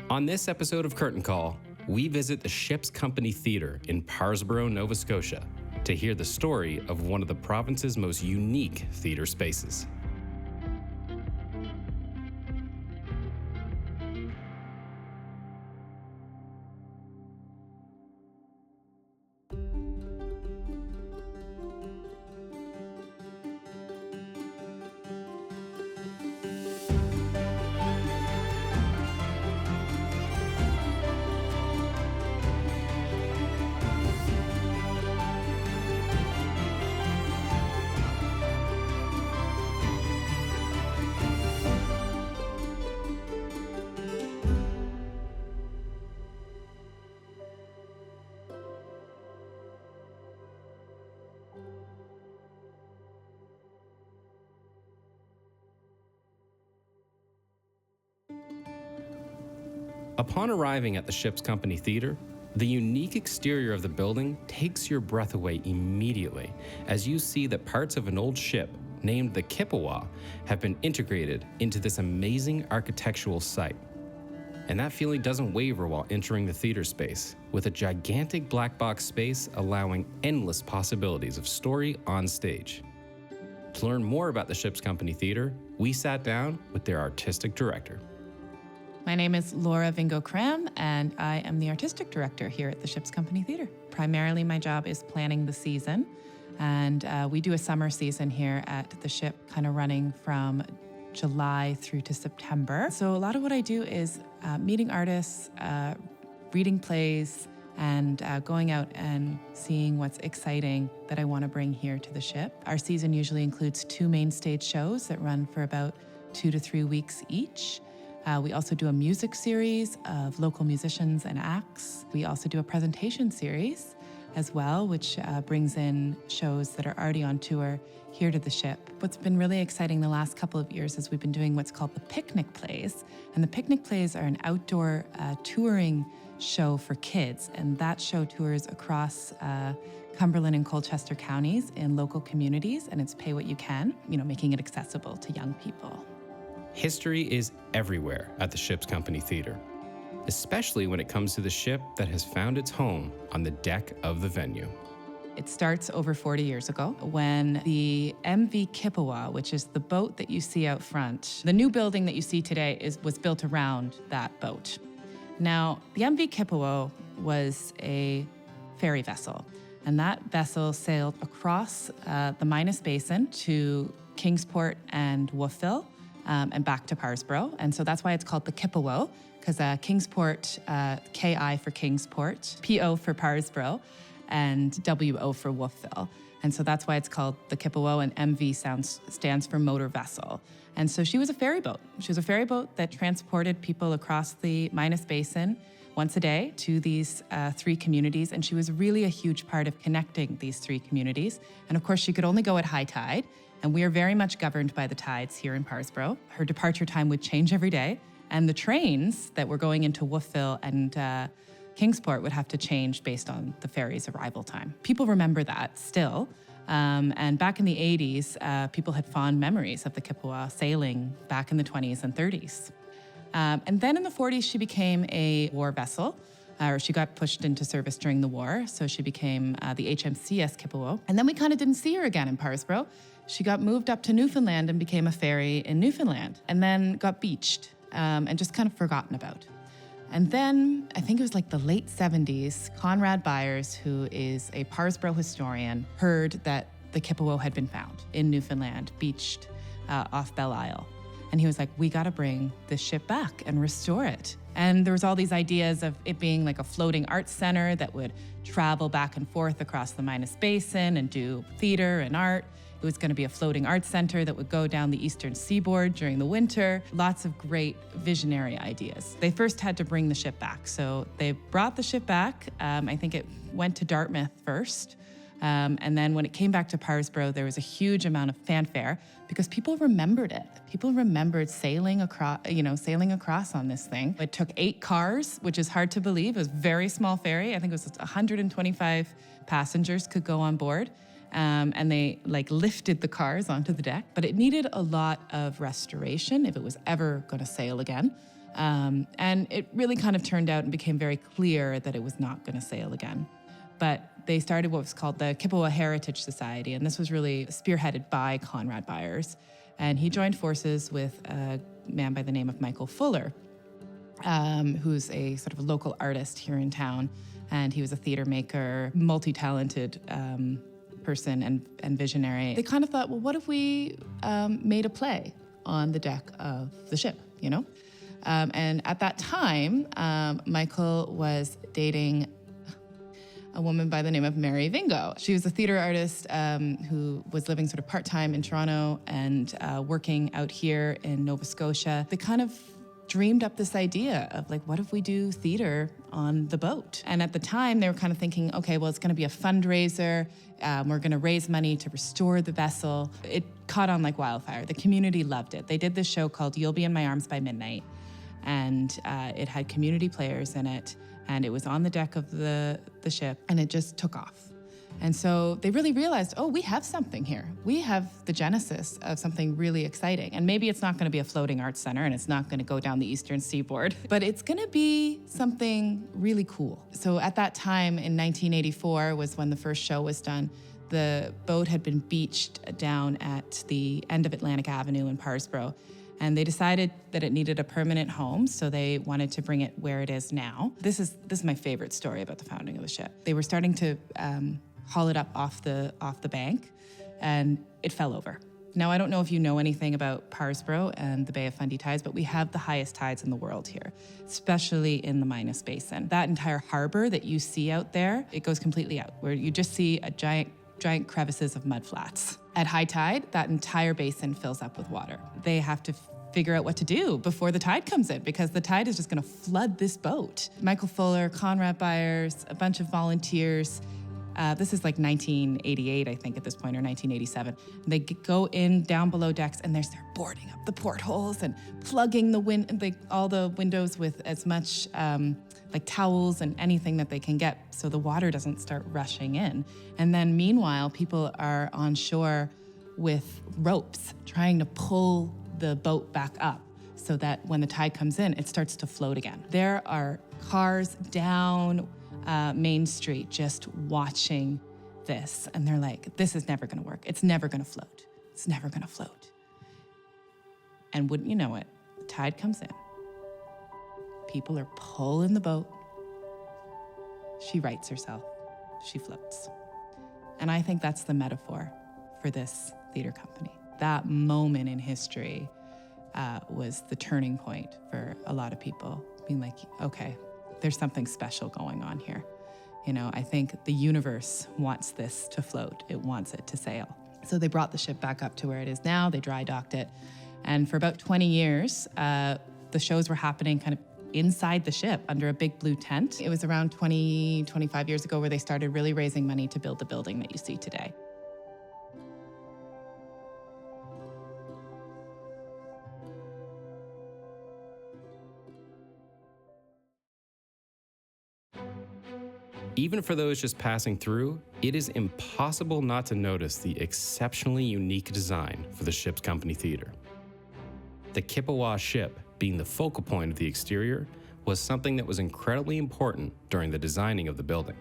On this episode of Curtain Call, we visit the Ship's Company Theatre in Parrsboro, Nova Scotia, to hear the story of one of the province's most unique theatre spaces. Upon arriving at the Ship's Company Theatre, the unique exterior of the building takes your breath away immediately as you see that parts of an old ship named the Kippawa have been integrated into this amazing architectural site. And that feeling doesn't waver while entering the theater space, with a gigantic black box space allowing endless possibilities of story on stage. To learn more about the Ship's Company Theatre, we sat down with their artistic director. My name is Laura Vingo-Cram, and I am the artistic director here at the Ship's Company Theatre. Primarily, my job is planning the season, and we do a summer season here at the Ship, kind of running from July through to September. So a lot of what I do is meeting artists, reading plays, and going out and seeing what's exciting that I want to bring here to the Ship. Our season usually includes 2 main stage shows that run for about 2 to 3 weeks each. We also do a music series of local musicians and acts. We also do a presentation series as well, which brings in shows that are already on tour here to the Ship. What's been really exciting the last couple of years is we've been doing what's called the picnic plays. And the picnic plays are an outdoor touring show for kids. And that show tours across Cumberland and Colchester counties in local communities. And it's pay what you can, making it accessible to young people. History is everywhere at the Ship's Company Theatre, especially when it comes to the ship that has found its home on the deck of the venue. It starts over 40 years ago when the MV Kippawa, which is the boat that you see out front, the new building that you see today was built around that boat. Now, the MV Kippawa was a ferry vessel, and that vessel sailed across the Minas Basin to Kingsport and Wolfville, and back to Parrsboro. And so that's why it's called the Kippawa, because Kingsport, K-I for Kingsport, P-O for Parrsboro, and W-O for Wolfville. And so that's why it's called the Kippawa, and MV stands for motor vessel. And so she was a ferry boat. She was a ferry boat that transported people across the Minas Basin once a day to these 3 communities. And she was really a huge part of connecting these 3 communities. And of course, she could only go at high tide. And we are very much governed by the tides here in Parrsboro. Her departure time would change every day. And the trains that were going into Wolfville and Kingsport would have to change based on the ferry's arrival time. People remember that still. And back in the 80s, people had fond memories of the Kippawa sailing back in the 20s and 30s. And then in the 40s, she became a war vessel. Or she got pushed into service during the war, so she became the HMCS Kippawa. And then we kind of didn't see her again in Parrsboro. She got moved up to Newfoundland and became a ferry in Newfoundland, and then got beached and just kind of forgotten about. And then, I think it was like the late 70s, Conrad Byers, who is a Parrsboro historian, heard that the Kippawa had been found in Newfoundland, beached off Belle Isle. And he was like, we got to bring this ship back and restore it. And there was all these ideas of it being like a floating arts center that would travel back and forth across the Minas Basin and do theater and art. It was going to be a floating arts center that would go down the eastern seaboard during the winter. Lots of great visionary ideas. They first had to bring the ship back. So they brought the ship back. I think it went to Dartmouth first. And then when it came back to Parrsboro, there was a huge amount of fanfare because people remembered it. People remembered sailing across on this thing. It took 8 cars, which is hard to believe. It was a very small ferry. I think it was 125 passengers could go on board. And they lifted the cars onto the deck, but it needed a lot of restoration if it was ever going to sail again. And it really kind of turned out and became very clear that it was not going to sail again. But they started what was called the Kippewa Heritage Society, and this was really spearheaded by Conrad Byers. And he joined forces with a man by the name of Michael Fuller, who's a sort of a local artist here in town. And he was a theater maker, multi-talented person and visionary. They kind of thought, well, what if we made a play on the deck of the ship, you know? And at that time, Michael was dating a woman by the name of Mary Vingo. She was a theater artist who was living sort of part-time in Toronto and working out here in Nova Scotia. They kind of dreamed up this idea of like, what if we do theater on the boat? And at the time, they were kind of thinking, okay, well, it's going to be a fundraiser. We're going to raise money to restore the vessel. It caught on like wildfire. The community loved it. They did this show called You'll Be in My Arms by Midnight, and it had community players in it, and it was on the deck of the ship, and it just took off. And so they really realized, oh, we have something here. We have the genesis of something really exciting. And maybe it's not going to be a floating arts center, and it's not going to go down the eastern seaboard, but it's going to be something really cool. So at that time in 1984 was when the first show was done. The boat had been beached down at the end of Atlantic Avenue in Parrsboro. And they decided that it needed a permanent home, so they wanted to bring it where it is now. This is my favorite story about the founding of the ship. They were starting to haul it up off the bank, and it fell over. Now, I don't know if you know anything about Parrsboro and the Bay of Fundy tides, but we have the highest tides in the world here, especially in the Minas Basin. That entire harbor that you see out there, it goes completely out, where you just see a giant crevices of mud flats. At high tide, that entire basin fills up with water. They have to figure out what to do before the tide comes in, because the tide is just going to flood this boat. Michael Fuller, Conrad Byers, a bunch of volunteers. This is like 1988, I think, at this point, or 1987. They go in down below decks, and they're boarding up the portholes and plugging all the windows with as much like towels and anything that they can get so the water doesn't start rushing in. And then meanwhile, people are on shore with ropes trying to pull the boat back up so that when the tide comes in, it starts to float again. There are cars down Main Street just watching this, and they're like, this is never gonna work. It's never gonna float. It's never gonna float. And wouldn't you know it, the tide comes in. People are pulling the boat. She rights herself. She floats. And I think that's the metaphor for this theater company. That moment in history was the turning point for a lot of people, being like, okay, there's something special going on here. You know, I think the universe wants this to float. It wants it to sail. So they brought the ship back up to where it is now. They dry docked it. And for about 20 years, the shows were happening kind of inside the ship under a big blue tent. It was around 25 years ago where they started really raising money to build the building that you see today. Even for those just passing through, it is impossible not to notice the exceptionally unique design for the ship's company theater. The Kippewa ship, being the focal point of the exterior, was something that was incredibly important during the designing of the building.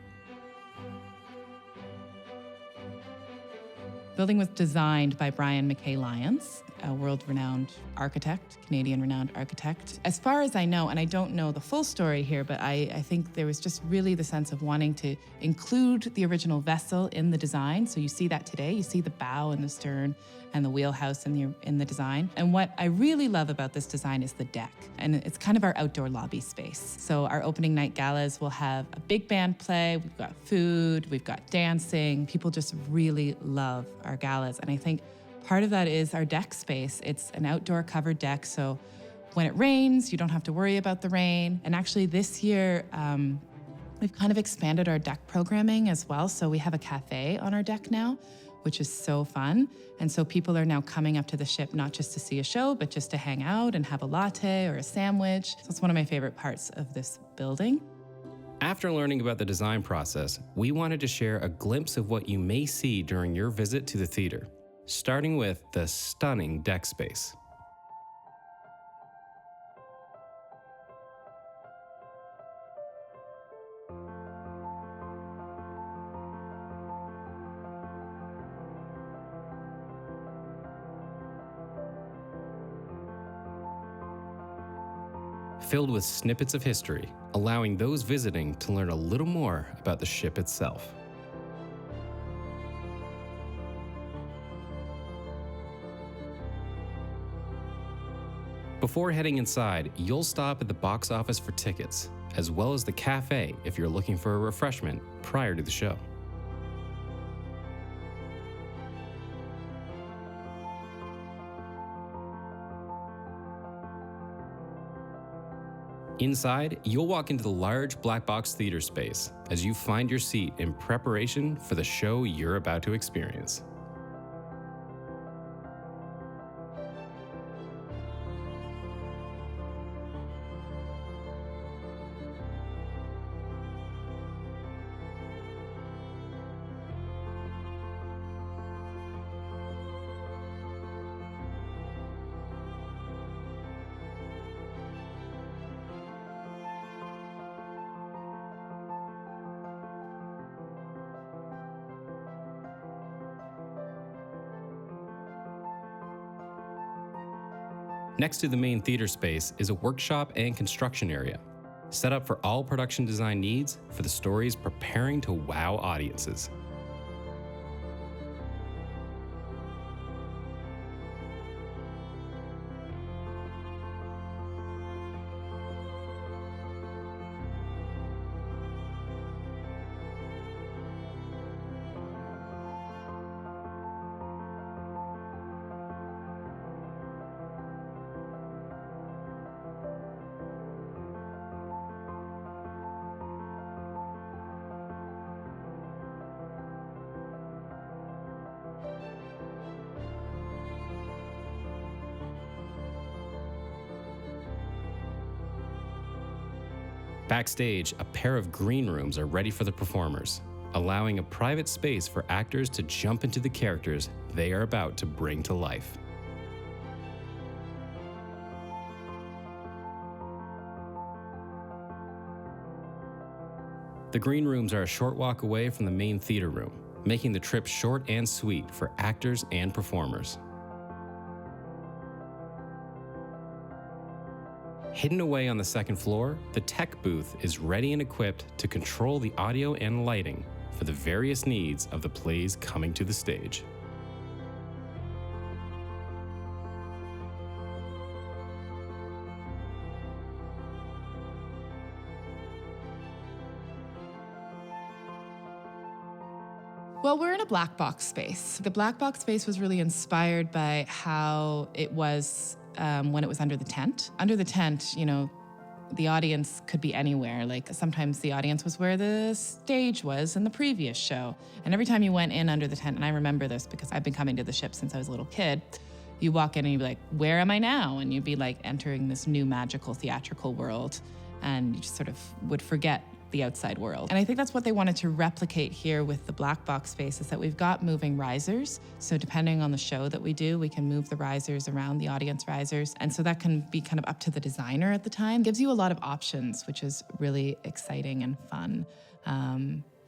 The building was designed by Brian McKay Lyons, a world-renowned architect, Canadian-renowned architect. As far as I know, and I don't know the full story here, but I think there was just really the sense of wanting to include the original vessel in the design. So you see that today. You see the bow and the stern and the wheelhouse in the design. And what I really love about this design is the deck. And it's kind of our outdoor lobby space. So our opening night galas will have a big band play. We've got food, we've got dancing. People just really love our galas. And I think part of that is our deck space. It's an outdoor covered deck, so when it rains, you don't have to worry about the rain. And actually this year, we've kind of expanded our deck programming as well. So we have a cafe on our deck now, which is so fun. And so people are now coming up to the ship, not just to see a show, but just to hang out and have a latte or a sandwich. So it's one of my favorite parts of this building. After learning about the design process, we wanted to share a glimpse of what you may see during your visit to the theater, starting with the stunning deck space. filled with snippets of history, allowing those visiting to learn a little more about the ship itself. Before heading inside, you'll stop at the box office for tickets, as well as the cafe if you're looking for a refreshment prior to the show. Inside, you'll walk into the large black box theater space as you find your seat in preparation for the show you're about to experience. Next to the main theater space is a workshop and construction area, set up for all production design needs for the stories preparing to wow audiences. Backstage, a pair of green rooms are ready for the performers, allowing a private space for actors to jump into the characters they are about to bring to life. The green rooms are a short walk away from the main theater room, making the trip short and sweet for actors and performers. Hidden away on the second floor, the tech booth is ready and equipped to control the audio and lighting for the various needs of the plays coming to the stage. Well, we're in a black box space. The black box space was really inspired by how it was when it was under the tent. Under the tent, you know, the audience could be anywhere. Like sometimes the audience was where the stage was in the previous show. And every time you went in under the tent, and I remember this because I've been coming to the ship since I was a little kid, you walk in and you'd be like, where am I now? And you'd be like entering this new magical theatrical world. And you just sort of would forget the outside world. And I think that's what they wanted to replicate here with the black box space, is that we've got moving risers. So depending on the show that we do, we can move the risers around, the audience risers. And so that can be kind of up to the designer at the time. Gives you a lot of options, which is really exciting and fun,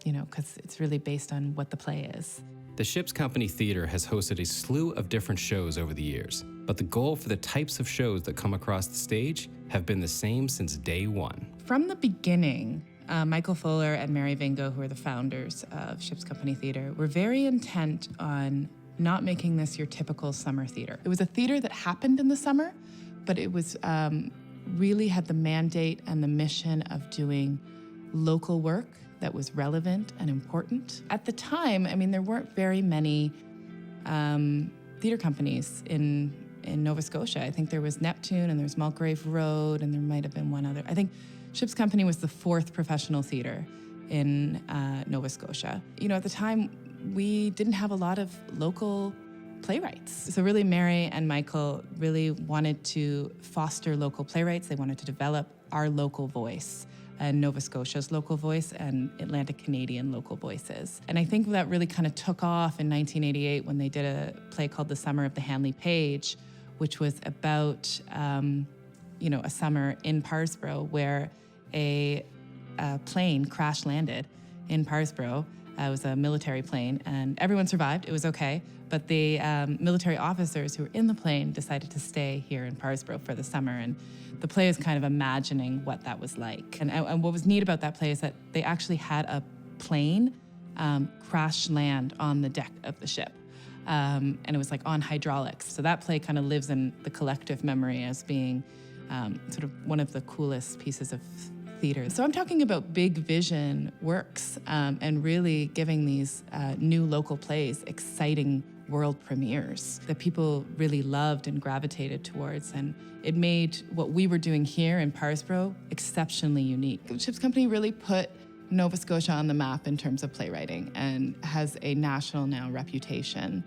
you know, because it's really based on what the play is. The Ship's Company Theater has hosted a slew of different shows over the years, but the goal for the types of shows that come across the stage have been the same since day one. From the beginning, Michael Fuller and Mary Vingo, who are the founders of Ship's Company Theater, were very intent on not making this your typical summer theater. It was a theater that happened in the summer, but it was really had the mandate and the mission of doing local work that was relevant and important. At the time, I mean, there weren't very many theater companies in Nova Scotia. I think there was Neptune and there's Mulgrave Road, and there might have been one other. I think Ship's Company was the fourth professional theater in Nova Scotia. You know, at the time, we didn't have a lot of local playwrights. So really, Mary and Michael really wanted to foster local playwrights. They wanted to develop our local voice, and Nova Scotia's local voice, and Atlantic Canadian local voices. And I think that really kind of took off in 1988 when they did a play called The Summer of the Hanley Page, which was about you know, a summer in Parrsboro where a plane crash landed in Parrsboro It was a military plane, and everyone survived. It was okay. But the military officers who were in the plane decided to stay here in Parrsboro for the summer. And the play is kind of imagining what that was like. And what was neat about that play is that they actually had a plane crash land on the deck of the ship. And it was like on hydraulics. So that play kind of lives in the collective memory as being sort of one of the coolest pieces of theater. So I'm talking about big vision works and really giving these new local plays exciting world premieres that people really loved and gravitated towards. And it made what we were doing here in Parrsboro exceptionally unique. The Ships Company really put Nova Scotia on the map in terms of playwriting and has a national now reputation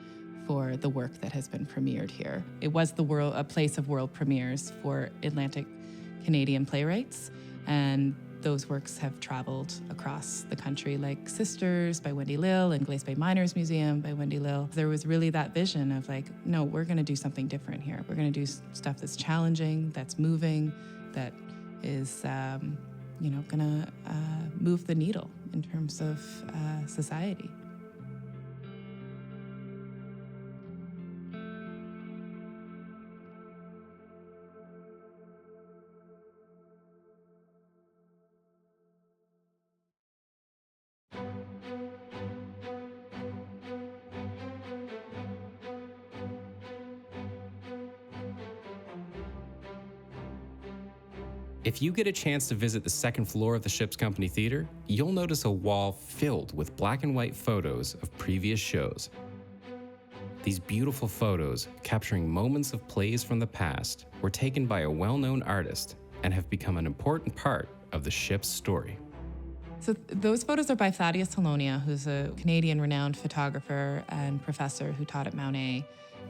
for the work that has been premiered here. It was a place of world premieres for Atlantic Canadian playwrights, and those works have traveled across the country, like Sisters by Wendy Lill and Glace Bay Miners Museum by Wendy Lill. There was really that vision of like, no, we're gonna do something different here. We're gonna do stuff that's challenging, that's moving, that is gonna move the needle in terms of society. If you get a chance to visit the second floor of the Ships Company Theater, you'll notice a wall filled with black and white photos of previous shows. These beautiful photos, capturing moments of plays from the past, were taken by a well-known artist and have become an important part of the ship's story. So those photos are by Thaddeus Halonia, who's a Canadian renowned photographer and professor who taught at Mount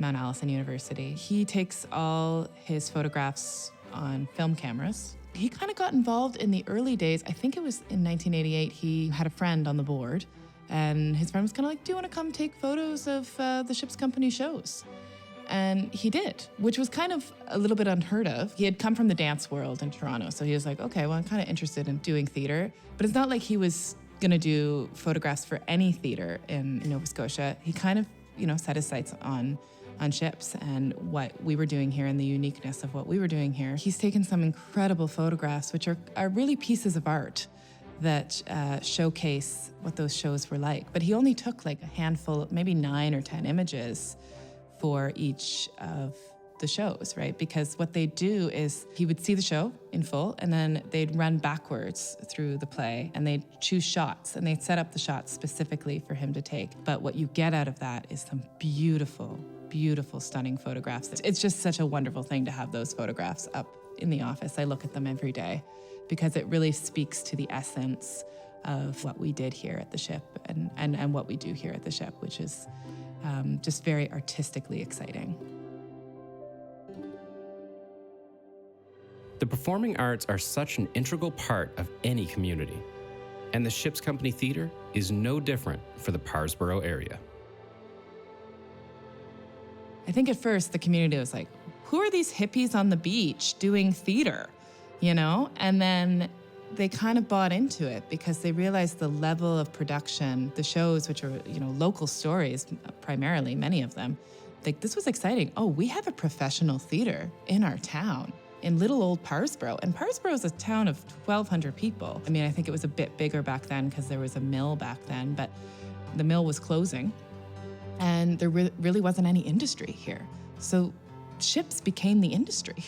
Allison University. He takes all his photographs on film cameras. He kind of got involved in the early days. I think it was in 1988, he had a friend on the board, and his friend was kind of like, do you want to come take photos of the Ships Company shows? And he did, which was kind of a little bit unheard of. He had come from the dance world in Toronto, so he was like, okay, well, I'm kind of interested in doing theater. But it's not like he was gonna do photographs for any theater in Nova Scotia. He kind of, set his sights on ships and what we were doing here and the uniqueness of what we were doing here. He's taken some incredible photographs, which are really pieces of art that showcase what those shows were like. But he only took like a handful, maybe 9 or 10 images for each of the shows, right? Because what they do is he would see the show in full and then they'd run backwards through the play and they'd choose shots and they'd set up the shots specifically for him to take. But what you get out of that is some beautiful, stunning photographs. It's just such a wonderful thing to have those photographs up in the office. I look at them every day because it really speaks to the essence of what we did here at the ship and what we do here at the ship, which is just very artistically exciting. The performing arts are such an integral part of any community, and the Ships Company Theater is no different for the Parrsboro area. I think at first the community was like, who are these hippies on the beach doing theater, And then they kind of bought into it because they realized the level of production, the shows, which are, local stories, primarily, many of them, like this was exciting. Oh, we have a professional theater in our town, in little old Parrsboro. And Parrsboro is a town of 1,200 people. I mean, I think it was a bit bigger back then because there was a mill back then, but the mill was closing. And there really wasn't any industry here. So ships became the industry,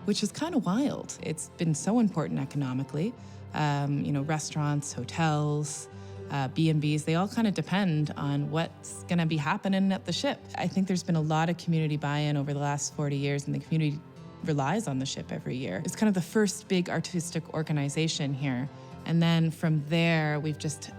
which is kind of wild. It's been so important economically. Restaurants, hotels, B&Bs, they all kind of depend on what's gonna be happening at the ship. I think there's been a lot of community buy-in over the last 40 years, and the community relies on the ship every year. It's kind of the first big artistic organization here. And then from there, we've just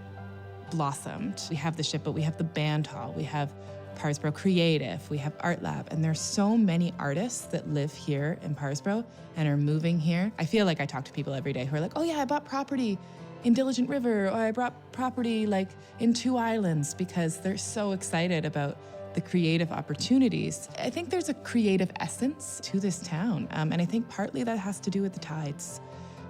blossomed. We have the ship, but we have the band hall, we have Parrsboro Creative, we have Art Lab, and there's so many artists that live here in Parrsboro and are moving here. I feel like I talk to people every day who are like, oh yeah, I bought property in Diligent River, or I bought property like in Two Islands, because they're so excited about the creative opportunities. I think there's a creative essence to this town, and I think partly that has to do with the tides.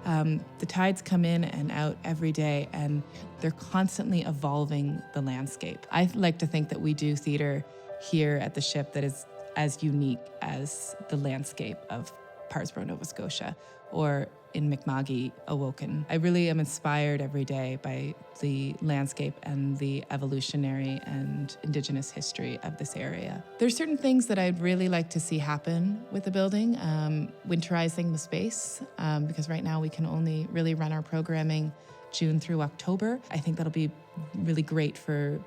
The tides come in and out every day, and they're constantly evolving the landscape. I like to think that we do theater here at the ship that is as unique as the landscape of Parrsboro, Nova Scotia, or in Mi'kma'ki, Awoken. I really am inspired every day by the landscape and the evolutionary and Indigenous history of this area. There's certain things that I'd really like to see happen with the building. Winterizing the space, because right now we can only really run our programming June through October. I think that'll be really great for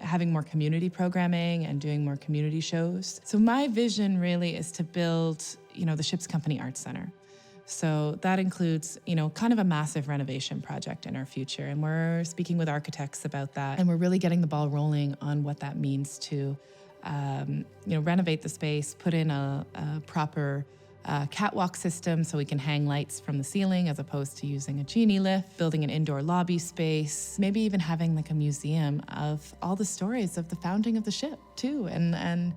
having more community programming and doing more community shows. So my vision really is to build, the Ship's Company Arts Center. So that includes, kind of a massive renovation project in our future. And we're speaking with architects about that. And we're really getting the ball rolling on what that means to, renovate the space, put in a proper catwalk system so we can hang lights from the ceiling as opposed to using a genie lift, building an indoor lobby space, maybe even having like a museum of all the stories of the founding of the ship too, and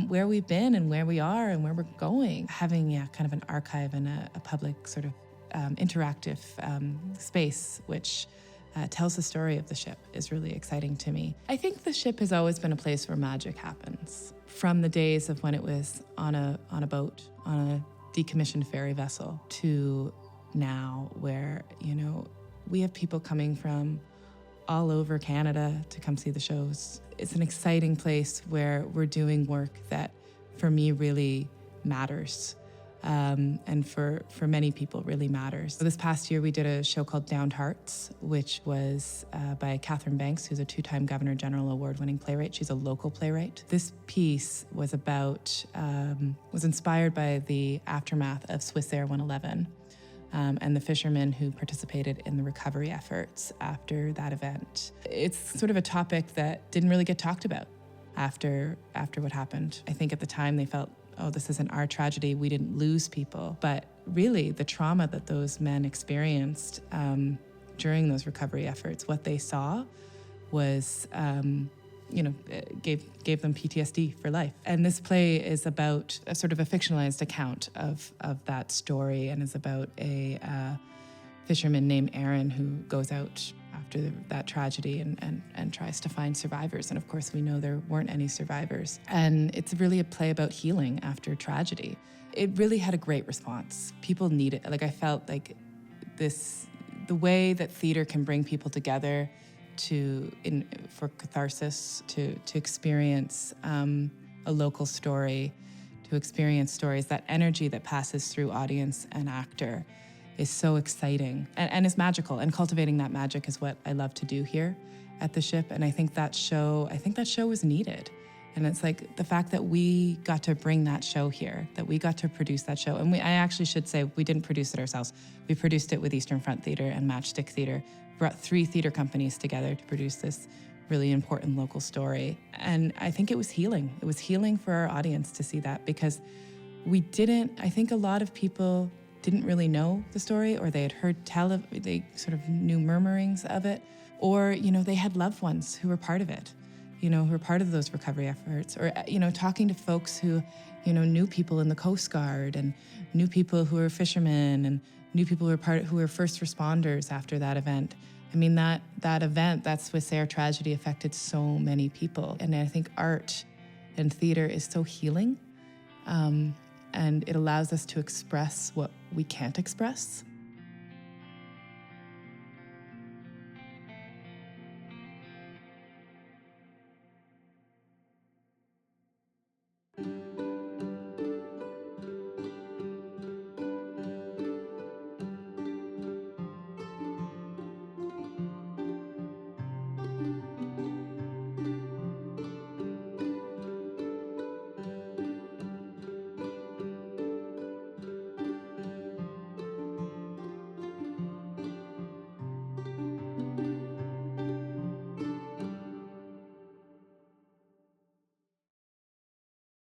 where we've been and where we are and where we're going. Having kind of an archive and a public sort of interactive space which tells the story of the ship is really exciting to me. I think the ship has always been a place where magic happens. From the days of when it was on a boat, on a decommissioned ferry vessel, to now where, we have people coming from all over Canada to come see the shows. It's an exciting place where we're doing work that, for me, really matters. And for many people really matters. So this past year, we did a show called Downed Hearts, which was by Catherine Banks, who's a 2-time Governor General Award-winning playwright. She's a local playwright. This piece was was inspired by the aftermath of Swiss Air 111 and the fishermen who participated in the recovery efforts after that event. It's sort of a topic that didn't really get talked about after what happened. I think at the time they felt, oh, this isn't our tragedy, we didn't lose people. But really, the trauma that those men experienced during those recovery efforts, what they saw was, gave them PTSD for life. And this play is about a sort of a fictionalized account of that story, and is about a fisherman named Aaron who goes out after that tragedy and tries to find survivors. And of course, we know there weren't any survivors. And it's really a play about healing after tragedy. It really had a great response. People need it. Like, I felt like the way that theater can bring people together for catharsis, to experience a local story, to experience stories, that energy that passes through audience and actor is so exciting and is magical. And cultivating that magic is what I love to do here at the ship. And I think that show was needed. And it's like the fact that we got to bring that show here, that we got to produce that show. And I actually should say we didn't produce it ourselves. We produced it with Eastern Front Theatre and Matchstick Theatre, brought 3 theatre companies together to produce this really important local story. And I think it was healing. It was healing for our audience to see that, because I think a lot of people didn't really know the story, or they had heard they sort of knew murmurings of it, or, they had loved ones who were part of it, who were part of those recovery efforts, or, talking to folks who, knew people in the Coast Guard and knew people who were fishermen and knew people who were first responders after that event. I mean, that event, that Swiss Air tragedy, affected so many people. And I think art and theater is so healing. And it allows us to express what we can't express.